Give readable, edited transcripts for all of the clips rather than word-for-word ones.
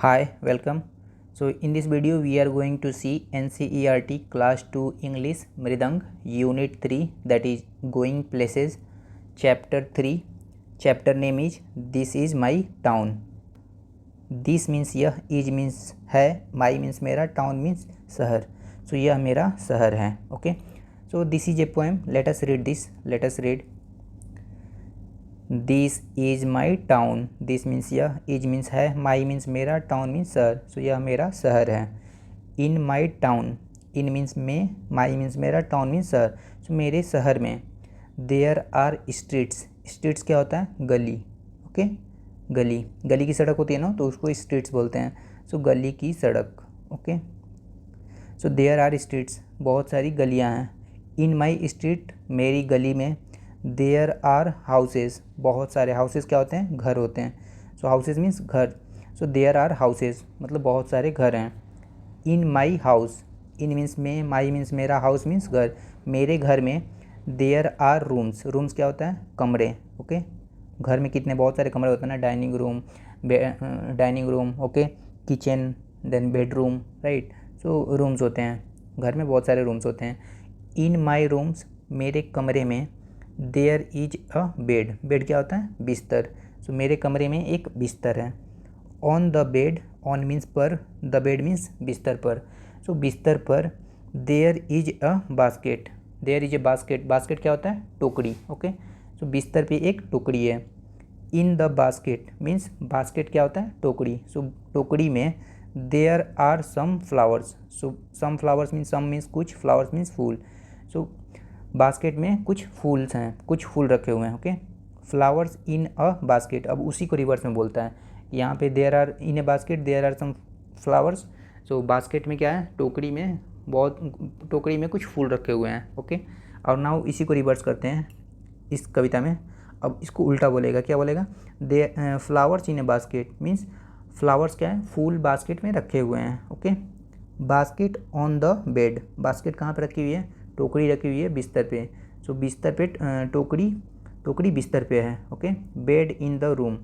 Hi, welcome. So in this video we are going to see NCERT Class 2 English Mridang Unit 3, that is Going Places, Chapter 3. Chapter name is This is my town. This means यह, is means है, my means मेरा, town means शहर. So यह मेरा शहर है. Okay. So this is a poem. Let us read this. Let us read. This is my town. This means यह, is means है, माई मीन्स मेरा, टाउन मीन्स शहर. सो यह मेरा शहर है. इन माई टाउन, इन मीन्स में, माई मीन्स मेरा, टाउन मीन्स शहर. सो मेरे शहर में देयर आर स्ट्रीट्स. स्ट्रीट्स क्या होता है? गली. ओके, गली. गली की सड़क होती है ना, तो उसको स्ट्रीट्स बोलते हैं. सो गली की सड़क. Okay. So there are streets, बहुत सारी गलियाँ हैं. इन माई स्ट्रीट, मेरी गली में. देयर आर हाउसेज, बहुत सारे. हाउसेज क्या होते हैं? घर होते हैं. सो हाउसेज मीन्स घर. सो देयर आर हाउसेज मतलब बहुत सारे घर हैं. इन माई हाउस, इन मीन्स में, माई मीन्स मेरा, हाउस मीन्स घर. मेरे घर में देयर आर रूम्स. रूम्स क्या होता है? कमरे. ओके. घर में कितने, बहुत सारे कमरे होते हैं ना. Dining room, okay, kitchen, then bedroom, right. So rooms होते हैं. घर में बहुत सारे रूम्स होते हैं. इन माई रूम्स, मेरे कमरे में. There is a bed. Bed क्या होता है? बिस्तर. सो मेरे कमरे में एक बिस्तर है. On the bed, on means पर, द बेड मीन्स बिस्तर पर. सो बिस्तर पर there is a basket. There is a basket. Basket क्या होता है? टोकरी. ओके. सो बिस्तर पे एक टोकरी है. In the basket means, basket क्या होता है? टोकरी. सो टोकरी में there are some flowers. So some flowers means, some means कुछ, फ्लावर्स मीन्स फूल. सो बास्केट में कुछ फूल्स हैं, कुछ फूल रखे हुए हैं. Okay. Flowers in a basket. अब उसी को रिवर्स में बोलता है. यहाँ पे there are in a basket, there are some flowers. So basket में क्या है? टोकरी में बहुत, टोकरी में कुछ फूल रखे हुए हैं. ओके. और नाउ इसी को रिवर्स करते हैं इस कविता में. अब इसको उल्टा बोलेगा. क्या बोलेगा? The flowers in a basket means, flowers क्या है? फूल बास्केट में रखे हुए हैं. Okay. Basket on the bed. Basket कहाँ पे रखी हुई है? टोकरी रखी हुई है बिस्तर पे. सो बिस्तर पे टोकरी बिस्तर पे है. Okay. Bed in the room.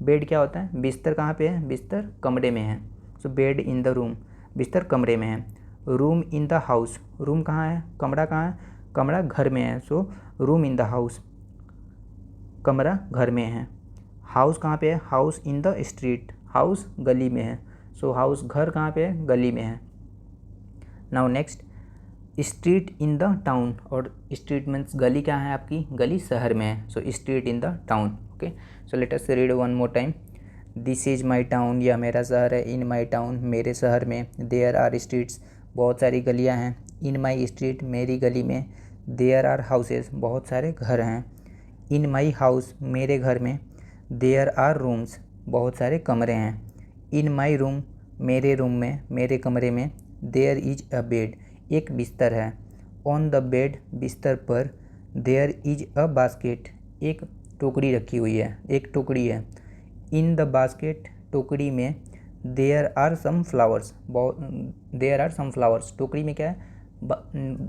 Bed क्या होता है? बिस्तर कहाँ पे है? बिस्तर कमरे में है. सो बेड इन द रूम, बिस्तर कमरे में है. Room in the house. Room कहाँ है? कमरा कहाँ है? कमरा घर में है. सो रूम इन द हाउस, कमरा घर में है. हाउस कहाँ पे है? House in the street. House गली में है. सो हाउस, घर कहाँ पे है? गली में है. Now next, street in the town. और स्ट्रीट मीन्स गली. क्या है आपकी? गली शहर में है. So street in the town. Okay. So let us read one more time. This is my town, यह मेरा शहर है. इन माई टाउन, मेरे शहर में. देयर आर स्ट्रीट्स, बहुत सारी गलियां हैं. इन माई स्ट्रीट, मेरी गली में. देयर आर हाउसेज, बहुत सारे घर हैं. इन माई हाउस, मेरे घर में. देयर आर रूम्स, बहुत सारे कमरे हैं. इन माई रूम, मेरे रूम में, मेरे कमरे में. देयर इज अ बेड, एक बिस्तर है. ऑन द बेड, बिस्तर पर. देयर इज अ बास्केट, एक टोकरी रखी हुई है, एक टोकरी है. इन द बास्केट, टोकरी में. There are some flowers, there are some flowers, टोकरी में क्या है?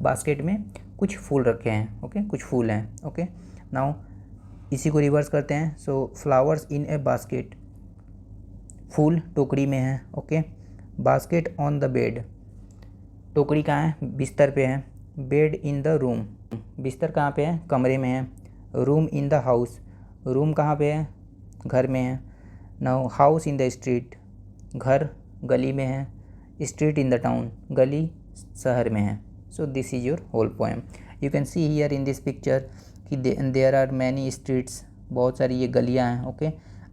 बास्केट में कुछ फूल रखे हैं. ओके. कुछ फूल हैं. ओके. नाउ इसी को रिवर्स करते हैं. सो फ्लावर्स इन ए बास्केट, फूल टोकरी में है. Okay. Basket on the bed, टोकरी कहाँ है? बिस्तर पे है. बेड इन द रूम, बिस्तर कहाँ पे है? कमरे में है. Room in the house, room कहाँ पे है? घर में है. Now house in the street, घर गली में है. स्ट्रीट इन द टाउन, गली शहर में है. So this is your whole poem. You can see here in this picture कि देयर आर मैनी स्ट्रीट्स, बहुत सारी ये गलियाँ हैं. ओके.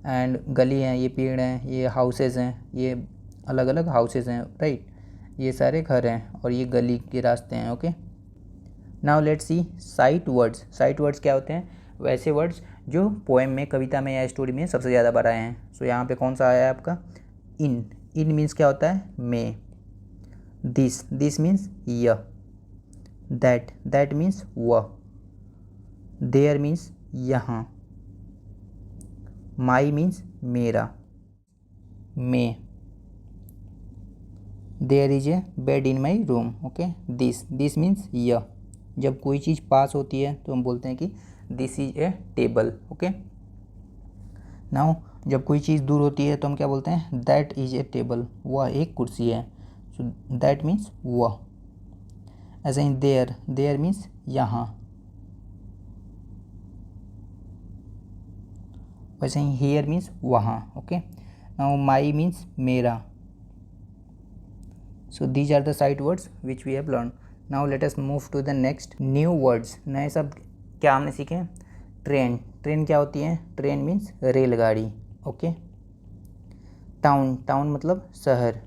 एंड गली हैं, ये पेड़ हैं, ये हाउसेज हैं, ये अलग अलग हाउसेज हैं, राइट. ये सारे घर हैं और ये गली के रास्ते हैं. Okay. Now let's see sight words. Sight words क्या होते हैं? वैसे वर्ड्स जो पोएम में, कविता में या स्टोरी में सबसे ज़्यादा बार आए हैं. सो यहाँ पे कौन सा आया है आपका? इन. इन मीन्स क्या होता है? में. दिस मीन्स यह. दैट मीन्स वह. देयर मीन्स यहाँ. माई मीन्स मेरा, में. There is a bed in my room. Okay. This means यह. जब कोई चीज़ पास होती है तो हम बोलते हैं कि this is a table. Okay. Now जब कोई चीज़ दूर होती है तो हम क्या बोलते हैं, दैट इज ए टेबल, वह एक कुर्सी है। सो दैट मीन्स वह। ऐसे ही देयर, देयर मीन्स यहाँ। वैसे ही हियर मीन्स वहाँ। ओके, नाउ माई मीन्स मेरा। So these are the sight words which we have learn. Now let us move to the next new words. नए शब्द क्या हमने सीखे? ट्रेन, ट्रेन क्या होती है? ट्रेन मीन्स रेलगाड़ी। ओके, टाउन, टाउन मतलब शहर।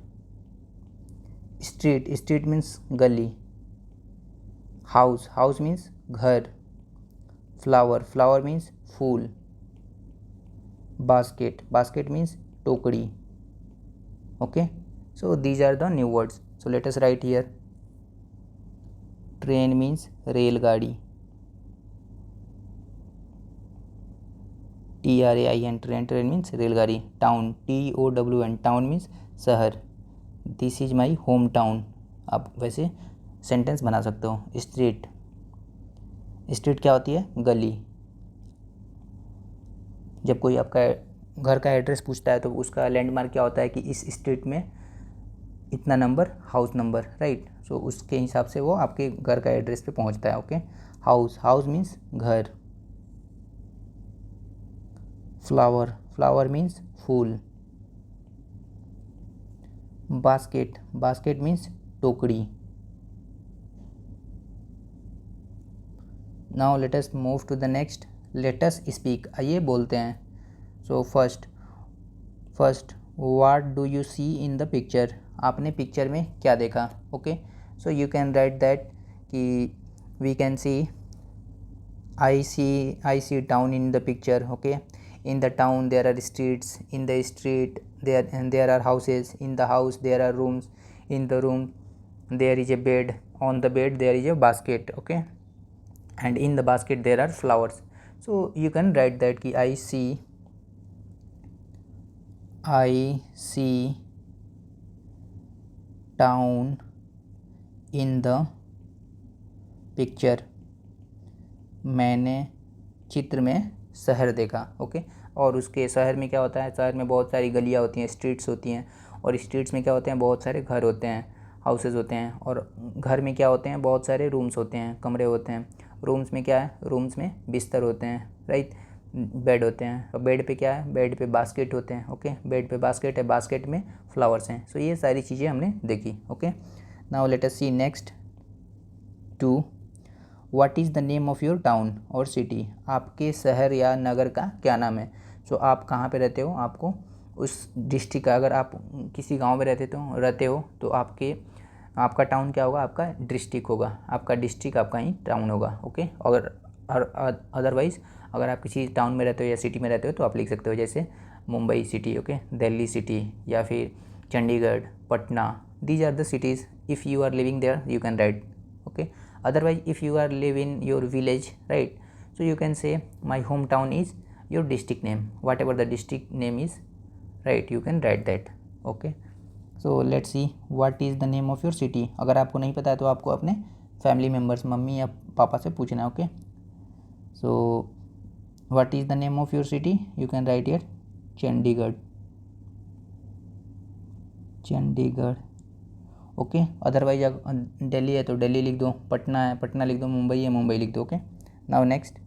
स्ट्रीट, स्ट्रीट मीन्स गली। हाउस, हाउस मीन्स घर। फ्लावर, फ्लावर मीन्स फूल। बास्केट, बास्केट मीन्स टोकरी। Okay, so these are the new words. So let us write here. Train means रेलगाड़ी, TRAIN, train, train means रेलगाड़ी। Town, TOWN, town means शहर। This is my home town, आप वैसे sentence बना सकते हो। Street, street क्या होती है? गली। जब कोई आपका घर का एड्रेस पूछता है तो उसका लैंडमार्क क्या होता है कि इस स्ट्रीट में इतना नंबर, हाउस नंबर, राइट। सो उसके हिसाब से वो आपके घर का एड्रेस पे पहुंचता है। ओके, हाउस, हाउस मीन्स घर। फ्लावर, फ्लावर मीन्स फूल। बास्केट, बास्केट मीन्स टोकरी। Now let us move to the next. Let us speak, आइए बोलते हैं। So first, what do you see in the picture, आपने पिक्चर में क्या देखा? Okay, so you can write that कि we can see, I see town in the picture. Okay, in the town there are streets, in the street there are houses, in the house there are rooms, in the room there is a bed, on the bed there is a basket. Okay, and in the basket there are flowers. So you can write that कि I see town in the picture, मैंने चित्र में शहर देखा। Okay, और उसके शहर में क्या होता है? शहर में बहुत सारी गलियाँ होती हैं, स्ट्रीट्स होती हैं, और स्ट्रीट्स में क्या होते हैं? बहुत सारे घर होते हैं, हाउसेस होते हैं। और घर में क्या होते हैं? बहुत सारे रूम्स होते हैं, कमरे होते हैं। रूम्स में क्या है? रूम्स में बिस्तर होते हैं, राइट, बेड होते हैं। और बेड पे क्या है? बेड पे बास्केट होते हैं। ओके, बेड पे बास्केट है, बास्केट में फ्लावर्स हैं। सो ये सारी चीज़ें हमने देखी। Okay, now let us see next 2, what is the name of your town और सिटी, आपके शहर या नगर का क्या नाम है? सो आप कहाँ पे रहते हो? आपको उस डिस्ट्रिक्ट का, अगर आप किसी गांव में रहते हो तो आपका टाउन क्या होगा? आपका डिस्ट्रिक्ट होगा। आपका डिस्ट्रिक्ट आपका ही टाउन होगा। ओके, और अदरवाइज़ अगर आप किसी टाउन में रहते हो या सिटी में रहते हो तो आप लिख सकते हो, जैसे Mumbai city, okay, Delhi city, या फिर Chandigarh, Patna. These are the cities, if you are living there you can write. Okay, otherwise if you are live in your village, right, so you can say my hometown is your district name, whatever the district name is, right, you can write that. Okay, so let's see what is the name of your city. अगर आपको नहीं पता है तो आपको अपने family members, mummy या पापा से पूछना है। Okay, so what is the name of your city? You can write here Chandigarh, Chandigarh. Okay, otherwise Delhi है तो दिल्ली लिख दो, पटना है पटना लिख दो, मुंबई है मुंबई लिख दो। Okay, now next,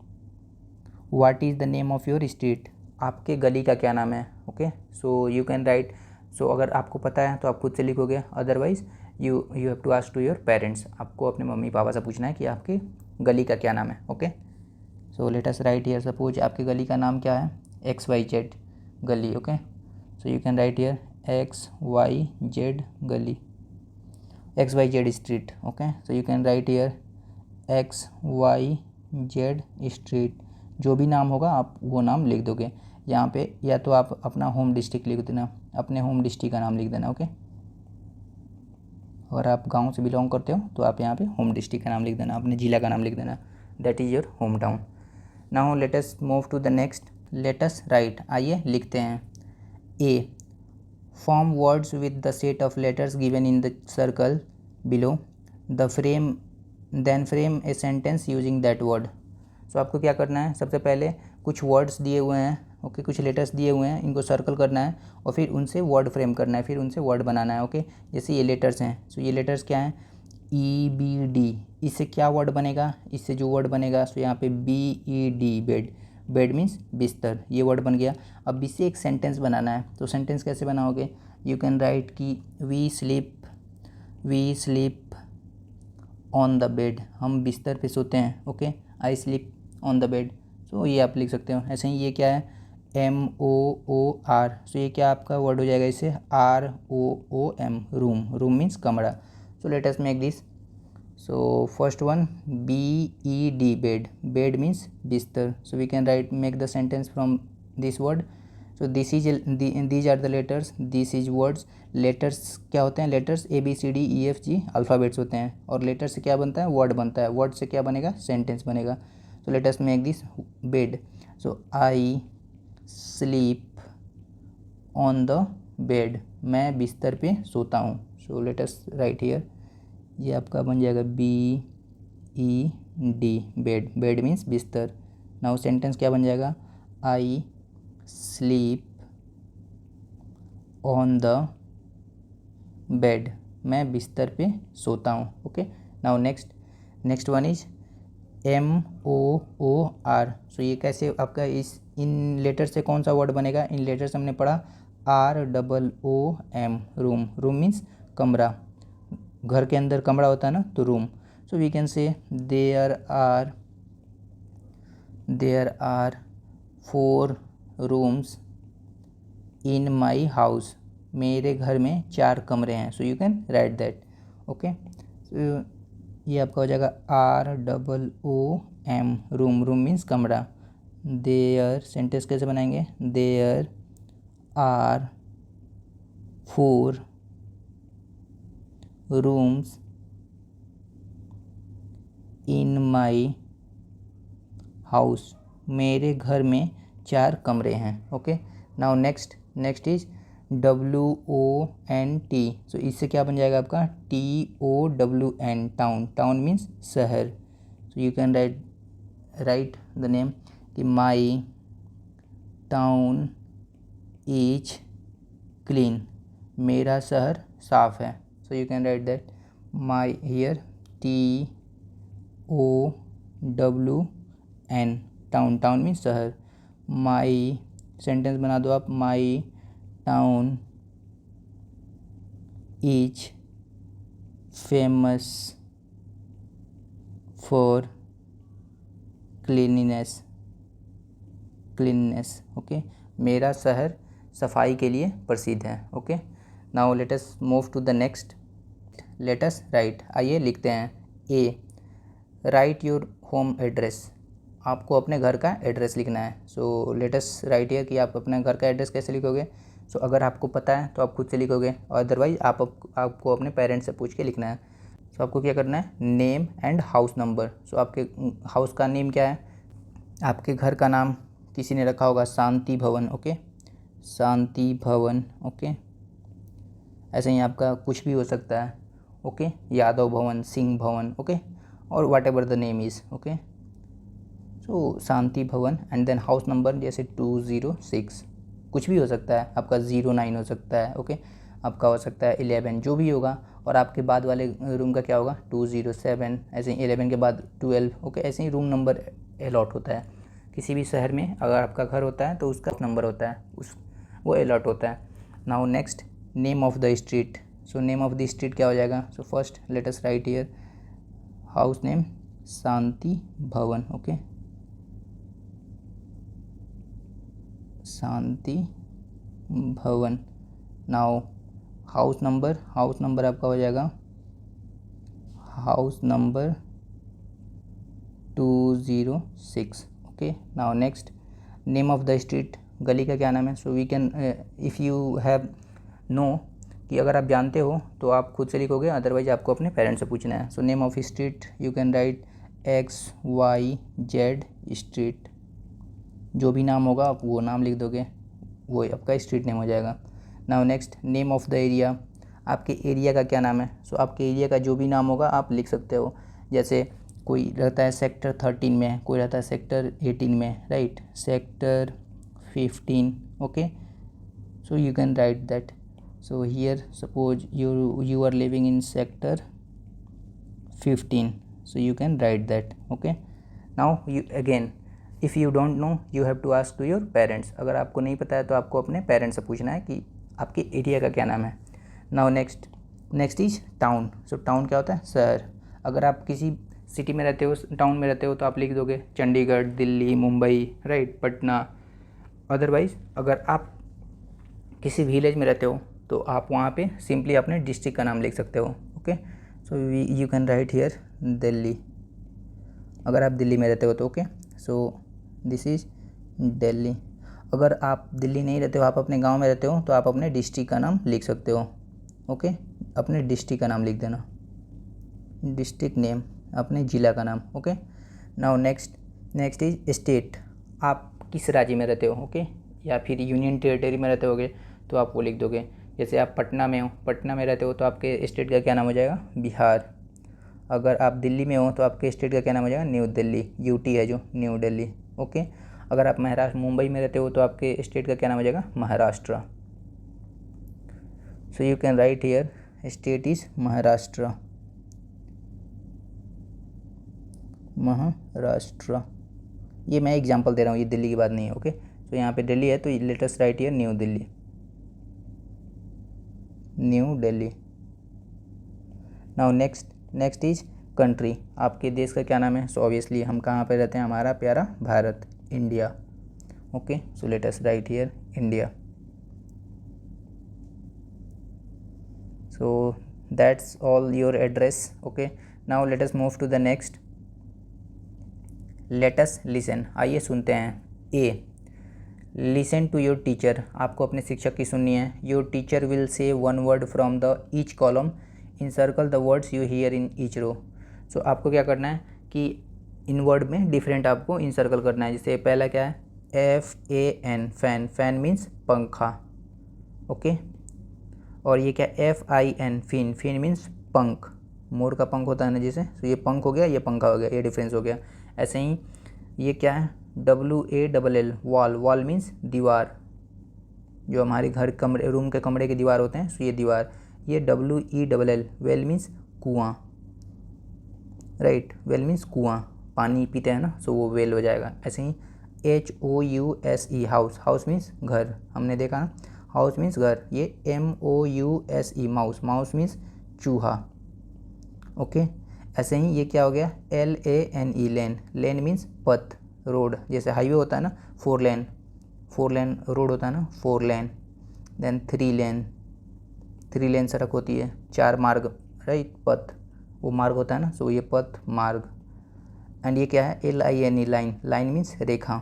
what is the name of your street, आपके गली का क्या नाम है? Okay, so you can write. So अगर आपको पता है तो आप खुद से लिखोगे, otherwise you have to ask to your parents, आपको अपने मम्मी पापा से पूछना है कि आपके गली का क्या नाम है। Okay, so let us write here, suppose आपकी गली का नाम क्या है? XYZ गली। Okay, so you can write here XYZ गली, XYZ street. Okay, so you can write here XYZ street, जो भी नाम होगा आप वो नाम लिख दोगे यहाँ पे, या तो आप अपना होम डिस्ट्रिक्ट लिख देना, अपने होम डिस्ट्रिक्ट का नाम लिख देना। ओके, अगर आप गांव से बिलोंग करते हो तो आप यहाँ पे होम डिस्ट्रिक्ट का नाम लिख देना, अपने ज़िला का नाम लिख देना, that is your hometown. Now let us move to the next, let us write, आइए लिखते हैं। ए, form words with the set of letters given in the circle below the frame, then frame a sentence using that word. सो आपको क्या करना है? सबसे पहले कुछ वर्ड्स दिए हुए हैं ओके, कुछ लेटर्स दिए हुए हैं, इनको सर्कल करना है और फिर उनसे वर्ड फ्रेम करना है, फिर उनसे वर्ड बनाना है। ओके, जैसे ये लेटर्स हैं, सो ये लेटर्स क्या हैं, EBD, इससे क्या वर्ड बनेगा, इससे जो वर्ड बनेगा सो यहाँ पे BED, बेड, बेड मीन्स बिस्तर, ये वर्ड बन गया। अब इससे एक सेंटेंस बनाना है, तो सेंटेंस कैसे बनाओगे, यू कैन राइट कि we sleep on the bed, हम बिस्तर पे सोते हैं। Okay, I sleep on the bed, so ये आप लिख सकते हो। ऐसे ही ये क्या है, MOOR, सो ये क्या आपका वर्ड हो जाएगा, इससे ROOM, रूम, रूम मीन्स कमरा। So let us make this. So first one BED, bed, bed means बिस्तर, so we can write make the sentence from this word. So these are the letters, this is words. Letters क्या होते हैं, letters ABCDEFG alphabets होते हैं, और letter से क्या बनता है, वर्ड बनता है, वर्ड से क्या बनेगा, सेंटेंस बनेगा। सो let us make this bed. So I sleep on the bed, मैं बिस्तर पे सोता हूँ। सो लेट अस राइट हियर, ये आपका बन जाएगा BED, बेड, बेड मीन्स बिस्तर। नाउ सेंटेंस क्या बन जाएगा, आई स्लीप ऑन द बेड, मैं बिस्तर पे सोता हूँ। Okay, now next one is MOOR। सो ये कैसे आपका इन लेटर से कौन सा वर्ड बनेगा, इन लेटर से हमने पढ़ा ROOM, रूम, रूम मीन्स कमरा, घर के अंदर कमरा होता है ना, तो room. So we can say there are 4 rooms in my house, मेरे घर में 4 कमरे हैं। So you can write that. Okay, so ये आपका हो जाएगा ROOM, रूम, रूम मीन्स कमरा। देयर, सेंटेंस कैसे बनाएंगे, there are 4 rooms in my house, मेरे घर में 4 कमरे हैं। Okay, now next is WONT। So इससे क्या बन जाएगा आपका TOWN, टाउन, टाउन मीन्स शहर। So you can write the name कि माई टाउन इज क्लीन, मेरा शहर साफ है। So you can write that my here TOWN, town, town means शहर। माई, सेंटेंस बना दो आप, my town is famous for cleanliness, okay, मेरा शहर सफाई के लिए प्रसिद्ध है। Okay, now let us move to the next, let us write, आइए लिखते हैं। A, write your home address, आपको अपने घर का एड्रेस लिखना है। So let us write here कि आप अपने घर का एड्रेस कैसे लिखोगे। सो अगर आपको पता है तो आप खुद से लिखोगे, और अदरवाइज आपको अपने पेरेंट्स से पूछ के लिखना है। सो आपको क्या करना है, नेम एंड हाउस नंबर। सो आपके हाउस का नेम क्या है, आपके घर का नाम किसी ने रखा होगा शांति भवन। ओके, शांति भवन। ओके, ऐसे ही आपका कुछ भी हो सकता है। ओके, यादव भवन, सिंह भवन। ओके, और whatever the name is. Okay, so Shanti Bhavan, and then house number जैसे 206, कुछ भी हो सकता है, आपका 09 हो सकता है। ओके, आपका हो सकता है 11, जो भी होगा। और आपके बाद वाले रूम का क्या होगा, 207, ऐसे ही 11 के बाद 12। ओके, ऐसे ही रूम नंबर अलॉट होता है किसी भी शहर में। अगर आपका घर होता है तो उसका नंबर होता है, वो अलॉट होता है। Now next, name of the street. So name of the street क्या हो जाएगा, so first let us write here house name Shanti Bhavan. Okay, शांति भवन। नाउ हाउस नंबर आपका हो जाएगा house number 206। Okay, now next, name of the street, गली का क्या नाम है। So we can, if you have know, कि अगर आप जानते हो तो आप खुद से लिखोगे, अदरवाइज आपको अपने पेरेंट्स से पूछना है। सो name of street you can right XYZ street, जो भी नाम होगा आप वो नाम लिख दोगे, वो आपका स्ट्रीट नेम हो जाएगा। Now next, name of the area, आपके एरिया का क्या नाम है। सो आपके एरिया का जो भी नाम होगा आप लिख सकते हो। जैसे कोई रहता है सेक्टर 13 में, कोई रहता है सेक्टर 18 में, right, sector 15. Okay, so you can write that. So here suppose you are living in sector 15, so you can write that. Okay, now you again, if you don't know you have to ask to your parents. अगर आपको नहीं पता है तो आपको अपने parents से पूछना है कि आपके एरिया का क्या नाम है. Now next is town. So town क्या होता है? शहर. अगर आप किसी सिटी में रहते हो, टाउन में रहते हो, तो आप लिख दोगे चंडीगढ़, दिल्ली, मुंबई, राइट, पटना. अदरवाइज अगर आप किसी विलेज में रहते हो तो आप वहाँ पे सिंपली अपने डिस्ट्रिक्ट का नाम लिख सकते हो. Okay, so you can write here Delhi. अगर आप दिल्ली में रहते हो तो okay, so this is Delhi. अगर आप दिल्ली नहीं रहते हो, आप अपने गांव में रहते हो, तो आप अपने डिस्ट्रिक्ट का नाम लिख सकते हो. ओके, अपने डिस्ट्रिक्ट का नाम लिख देना, डिस्ट्रिक्ट नेम, अपने ज़िला का नाम. Okay, now next is state. आप किस राज्य में रहते हो? ओके, या फिर यूनियन टेरिटरी में रहते होगे तो आप वो लिख दोगे. जैसे आप पटना में हो, पटना में रहते हो तो आपके स्टेट का क्या नाम हो जाएगा? बिहार. अगर आप दिल्ली में हो तो आपके स्टेट का क्या नाम हो जाएगा? न्यू दिल्ली. यूटी है जो, न्यू दिल्ली. ओके, अगर आप महाराष्ट्र, मुंबई में रहते हो तो आपके स्टेट का क्या नाम हो जाएगा? महाराष्ट्र. सो you can write here state is Maharashtra. Maharashtra. ये मैं एग्जांपल दे रहा हूँ, ये दिल्ली की बात नहीं है. ओके, तो यहाँ पे दिल्ली है तो late us write here new Delhi. New Delhi. Now next is country. आपके देश का क्या नाम है? सो ऑब्वियसली हम कहाँ पे रहते हैं? हमारा प्यारा Bharat, India. Okay, so let us write here India. So that's all your address. Okay, now let us move to the next. Let us listen. आइए सुनते हैं. A, listen to your teacher. आपको अपने शिक्षक की सुननी है. Your teacher will say one word from the each column. In circle the words you hear in each row. So आपको क्या करना है कि इन वर्ड में डिफरेंट आपको इन सर्कल करना है. जैसे पहला क्या है? FAN, fan. फैन मीन्स पंखा. ओके, और ये क्या? FIN, fin. फिन मीन्स पंख. मोर का पंख होता है ना जैसे, तो ये पंख हो गया, ये पंखा हो गया, ये डिफरेंस हो गया. ऐसे ही ये क्या है? WALL, wall. वॉल मीन्स दीवार. जो हमारे घर, कमरे, रूम के कमरे की दीवार होते हैं, सो ये दीवार. ये WELL, वेल मीन्स कुआं. राइट, वेल मीन्स कुआं, पानी पीते हैं ना, सो वो वेल हो जाएगा. ऐसे ही HOUSE, हाउस. हाउस मीन्स घर. हमने देखा ना, हाउस मीन्स घर. ये MOUSE, माउस. माउस मीन्स चूहा. ओके, ऐसे ही ये क्या हो गया? LANE, लेन. लेन मीन्स पथ, रोड. जैसे हाईवे होता है ना, 4 लेन. 4 लेन रोड होता है ना, 4 लेन. देन 3 लेन. 3 लेन सड़क होती है. 4 मार्ग, राइट, पथ, वो मार्ग होता है ना, सो ये पथ, मार्ग. एंड ये क्या है? LINE, line. लाइन मीन्स रेखा.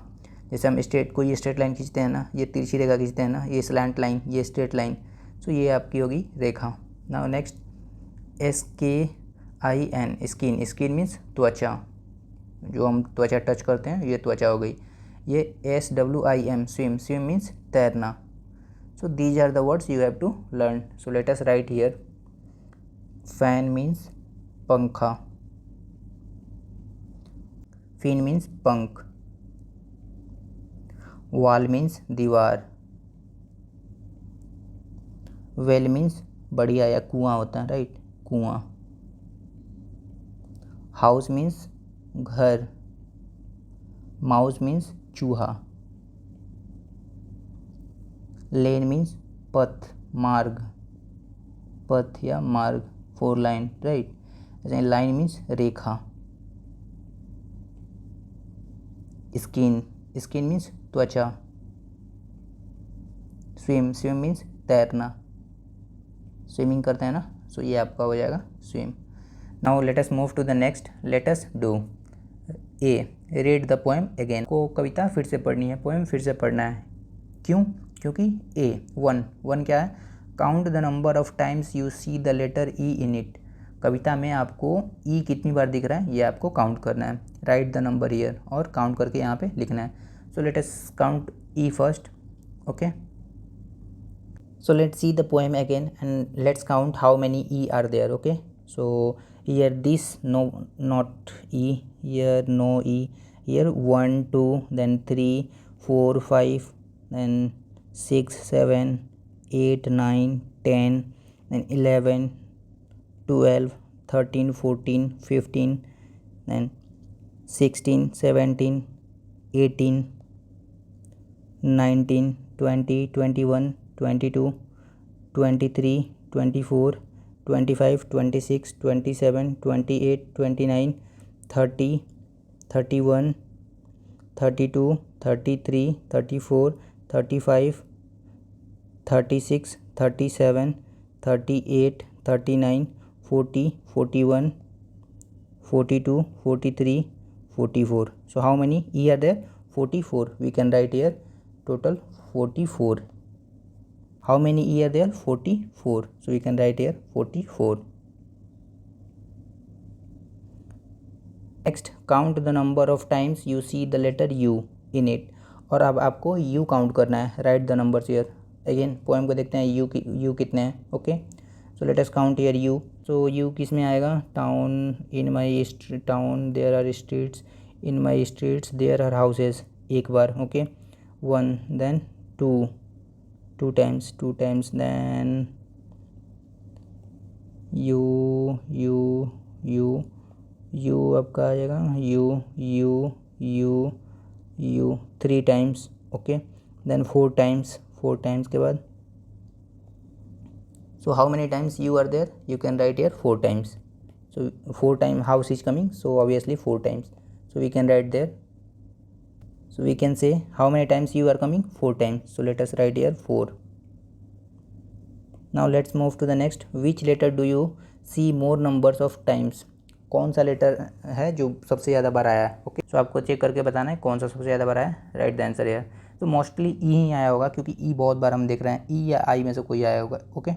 जैसे हम कोई स्ट्रेट लाइन खींचते हैं ना, ये तिरछी रेखा खींचते हैं ना, ये स्लैंट लाइन, ये स्ट्रेट लाइन. सो ये आपकी होगी रेखा. Now next SKIN, skin. Skin means त्वचा. जो हम त्वचा टच करते हैं, ये त्वचा हो गई. ये SWIM, स्विम. स्विम मीन्स तैरना. So these are the words you have to learn. So let us write here. Fan means पंखा. फिन मीन्स पंख. वॉल मीन्स दीवार. वेल मीन्स बढ़िया या कुआं होता है, राइट, कुआं. हाउस मीन्स घर. माउस मीन्स चूहा. लेन मीन्स पथ, मार्ग. पथ या मार्ग, 4 लाइन, राइट. ऐसे लाइन मीन्स रेखा. स्किन. स्किन मीन्स त्वचा. स्विम. स्विम मीन्स तैरना. स्विमिंग करते हैं ना, सो ये आपका हो जाएगा swim. Now let us move to the next. Let us do. A, read the poem again. को कविता फिर से पढ़नी है, पोएम फिर से पढ़ना है. क्यों? क्योंकि वन क्या है? Count the number of times you see the letter E in it. कविता में आपको E कितनी बार दिख रहा है, ये आपको काउंट करना है. राइट द नंबर हियर, और काउंट करके यहाँ पे लिखना है. So let us count E first. Okay, so let's see the poem again and let's count how many E are there. Okay, so here this, no, not E, here no E, here 1 2, then 3 4 5 then 6 7 8 9 10, then 11 12 13 14 15, then 16 17 18 19 20 21 22 23 24 25 26 27 28 29 30 31 32 33 34 35 36 37 38 39 40 41 42 43 44. So how many E are there? 44. We can write here total 44. How many E are there? 44. So we can write here 44. Next, count the number of times you see the letter U in it. और अब आपको U count करना है. Write the numbers here. Again poem को देखते हैं U कितने हैं. Okay, so let us count here U. So U किस में आएगा? Town. In my town there are streets. In my streets there are houses. एक बार. Okay, 1, then 2 times, then U आपका आ जाएगा U 3 times. Okay, then 4 times के बाद. So how many times U are there? You can write here 4 times. So 4 times house is coming, so obviously 4 times. So we can write there. So we can say how many times U are coming? 4 times. So let us write here 4. Now let's move to the next. Which letter do you see more numbers of times? कौन सा letter है जो सबसे ज़्यादा बार आया है? Okay, सो आपको check करके बताना है कौन सा सबसे ज़्यादा बार आया है. राइट द आंसर है. तो मोस्टली ई ही आया होगा क्योंकि ई बहुत बार हम देख रहे हैं. ई या आई में से कोई आया होगा. Okay,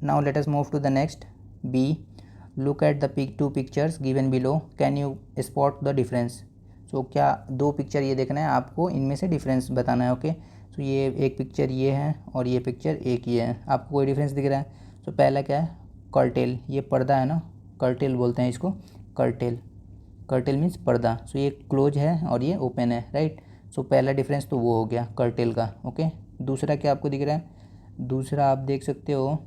now let us move to the next. B, look at the two pictures given below. Can you spot the difference? So क्या दो पिक्चर ये देखना है आपको, इनमें से डिफरेंस बताना है. ओके, सो ये एक पिक्चर ये है और ये पिक्चर एक ही है. आपको कोई डिफरेंस दिख रहा है? सो पहला क्या है? कर्टेल. ये पर्दा है ना, कर्टेल बोलते हैं इसको. कर्टेल मीन्स पर्दा. सो ये क्लोज है और ये ओपन है. राइट. सो पहला डिफरेंस तो वो हो गया कर्टेल का. ओके, दूसरा क्या आपको दिख रहा है? दूसरा आप देख सकते हो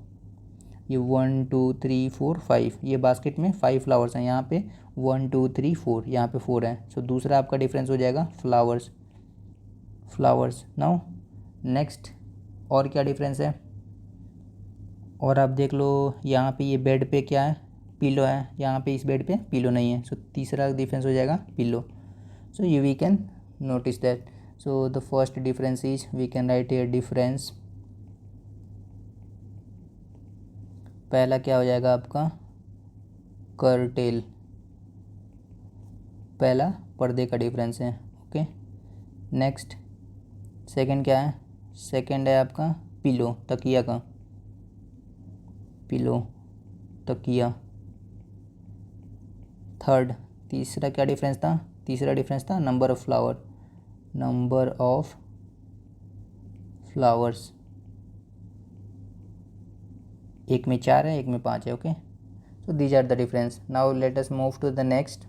ये 1 2 3 4 5, ये बास्केट में 5 फ्लावर्स हैं. यहाँ पे 1 2 3 4, यहाँ पे 4 है. सो दूसरा आपका डिफरेंस हो जाएगा फ्लावर्स. नाउ नेक्स्ट, और क्या डिफरेंस है? और आप देख लो यहाँ पे ये बेड पे क्या है? पिलो है. यहाँ पे इस बेड पे पिलो नहीं है. सो तीसरा डिफरेंस हो जाएगा pillow. So you we can notice that. So the first difference is we can write here difference. पहला क्या हो जाएगा आपका? कर्टेल. पहला पर्दे का डिफरेंस है. ओके, नेक्स्ट सेकंड क्या है? सेकंड है आपका पिलो, तकिया का. पिलो, तकिया. थर्ड, तीसरा क्या डिफरेंस था? तीसरा डिफरेंस था नंबर ऑफ फ्लावर्स. एक में 4 है, एक में 5 है. Okay, so these are the difference. Now let us move to the next.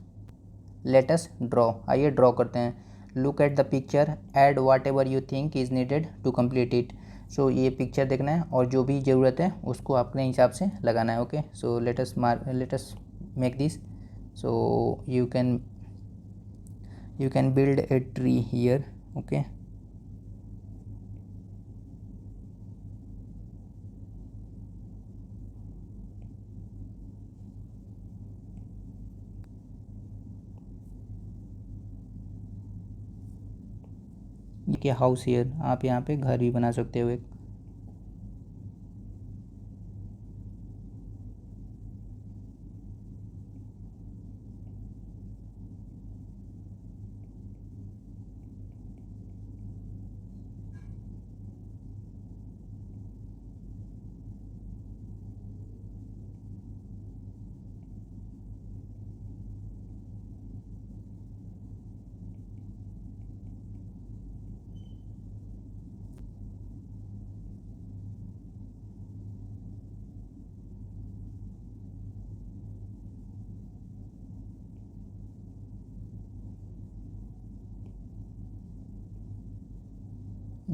Let us draw. आइए ड्रॉ करते हैं. Look at the picture, add whatever you think is needed to complete it. So ये picture देखना है और जो भी ज़रूरत है उसको अपने हिसाब से लगाना है. Okay, so let us make this. So you can build a tree here. Okay, ये हाउस हियर. आप यहाँ पे घर भी बना सकते हो एक.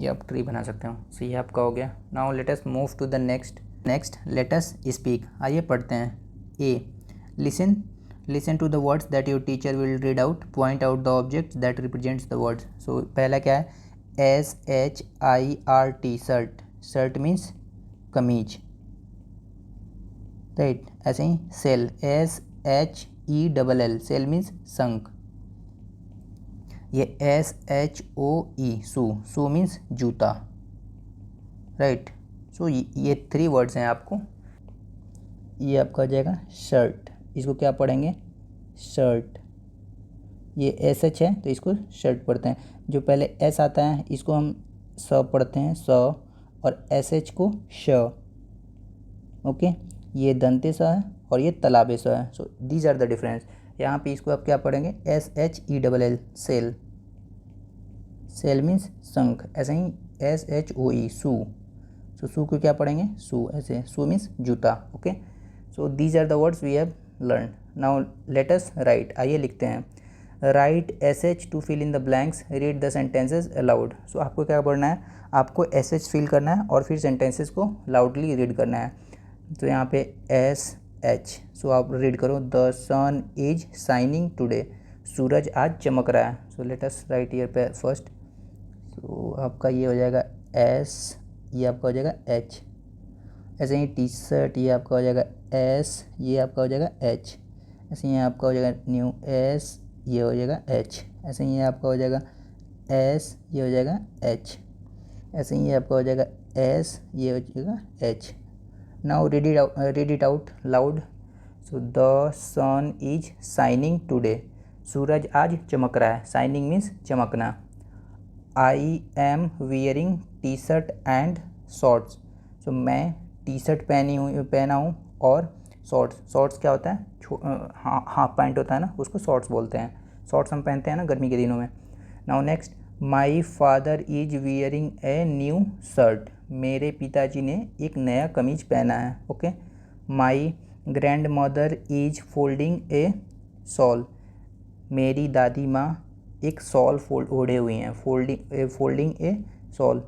ये आप ट्री बना सकते हो। सो ये आपका हो गया। Now let us move to the next let us speak. आइए पढ़ते हैं। A, listen to the words that your teacher will read out, point out the objects that represents the words. So पहला क्या है, SHIRT, शर्ट। शर्ट मीन्स कमीज, right. ऐसे ही shell, SHELL, shell means शंख। ये SHOE, शू मीन्स जूता, right. So ये 3 वर्ड्स हैं आपको। ये आपका हो जाएगा शर्ट, इसको क्या पढ़ेंगे, शर्ट। ये SH है तो इसको शर्ट पढ़ते हैं। जो पहले S आता है इसको हम स पढ़ते हैं, स, और SH को श, ओके। ये दंते स है और ये तलाबे स है। So these are the difference. यहाँ पे इसको आप क्या पढ़ेंगे, SHELL, सेल। सेल मीन्स शंख। ऐसे ही SHOE, शू। सो शू को क्या पढ़ेंगे, शू। ऐसे शू मीन्स जूता, okay. So these are the words we have learn. Now let us write. आइए लिखते हैं। Write SH to fill in the blanks, read the sentences aloud. So आपको क्या पढ़ना है, आपको SH फिल करना है और फिर सेंटेंसेस को लाउडली रीड करना है। तो यहाँ पे SH, सो आप रीड करो, the sun is shining today, सूरज आज चमक रहा है। So let us write here पे फर्स्ट। तो आपका ये हो जाएगा S, ये आपका हो जाएगा H। ऐसे ही टी शर्ट, ये आपका हो जाएगा S, ये आपका हो जाएगा H। ऐसे ही आपका हो जाएगा न्यू S, ये हो जाएगा H। ऐसे ही आपका हो जाएगा S, ये हो जाएगा H। ऐसे ही आपका हो जाएगा S, ये हो जाएगा H। Now read it out loud. So the sun is shining today, सूरज आज चमक रहा है। शाइनिंग मीन्स चमकना। I am wearing T shirt and shorts, so मैं टी शर्ट पहना हूँ और शॉर्ट्स क्या होता है, हाफ पैंट होता है ना, उसको शॉर्ट्स बोलते हैं। शॉर्ट्स हम पहनते हैं ना गर्मी के दिनों में। Now next, my father is wearing a new shirt, मेरे पिताजी ने एक नया कमीज पहना है, okay. My grandmother is folding a shawl, मेरी दादी माँ एक शॉल ओढ़े हुई हैं। फोल्डिंग ए शॉल,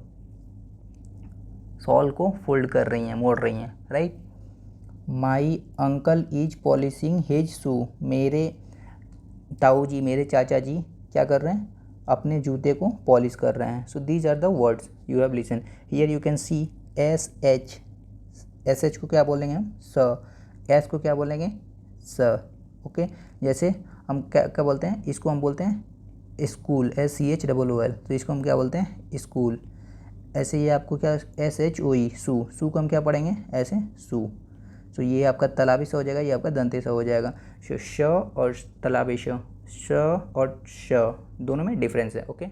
शॉल को फोल्ड कर रही हैं, मोड़ रही हैं, right. My uncle is polishing his shoe, मेरे ताऊ जी, मेरे चाचा जी क्या कर रहे हैं, अपने जूते को पॉलिश कर रहे हैं। So these are the words you have listen. Here you can see SH, SH को क्या बोलेंगे हम, स। S को क्या बोलेंगे, स, ओके। जैसे हम क्या बोलते हैं, इसको हम बोलते हैं स्कूल, SCHOOL, तो इसको हम क्या बोलते हैं, स्कूल। ऐसे ये आपको क्या, SHOE, शू को हम क्या पढ़ेंगे, ऐसे शू। सो ये आपका तलाबी सा हो जाएगा, ये आपका दंते सा हो जाएगा। श और तलाबी श और श दोनों में डिफरेंस है, ओके।